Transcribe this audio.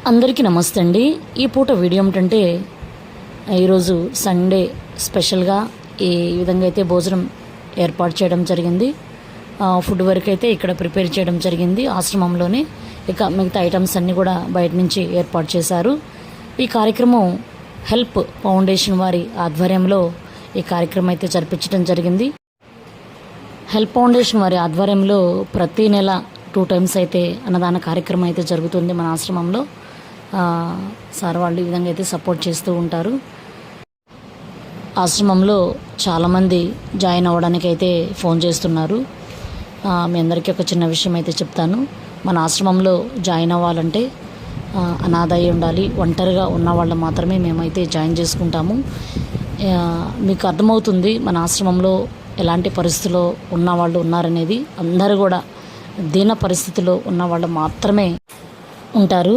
అందరికీ నమస్తే అండి. ఈ పూట వీడియో ఏమిటంటే ఈరోజు సండే స్పెషల్గా ఈ విధంగా అయితే భోజనం ఏర్పాటు చేయడం జరిగింది. ఫుడ్ వరకు అయితే ఇక్కడ ప్రిపేర్ చేయడం జరిగింది ఆశ్రమంలోనే. ఇక మిగతా ఐటమ్స్ అన్నీ కూడా బయట నుంచి ఏర్పాటు చేశారు. ఈ కార్యక్రమం హెల్ప్ ఫౌండేషన్ వారి ఆధ్వర్యంలో ఈ కార్యక్రమం అయితే జరిపించడం జరిగింది. హెల్ప్ ఫౌండేషన్ వారి ఆధ్వర్యంలో ప్రతి నెల 2 times అయితే అన్నదాన కార్యక్రమం అయితే జరుగుతుంది మన ఆశ్రమంలో. సార్ వాళ్ళు ఈ విధంగా అయితే సపోర్ట్ చేస్తూ ఉంటారు. ఆశ్రమంలో చాలామంది జాయిన్ అవ్వడానికి అయితే ఫోన్ చేస్తున్నారు. మీ అందరికీ ఒక చిన్న విషయం అయితే చెప్తాను. మన ఆశ్రమంలో జాయిన్ అవ్వాలంటే అనాథ అయి ఉండాలి, ఒంటరిగా ఉన్న వాళ్ళు మాత్రమే మేమైతే జాయిన్ చేసుకుంటాము. మీకు అర్థమవుతుంది మన ఆశ్రమంలో ఎలాంటి పరిస్థితుల్లో ఉన్నవాళ్ళు ఉన్నారనేది. అందరూ కూడా దీన పరిస్థితిలో ఉన్నవాళ్ళు మాత్రమే ఉంటారు.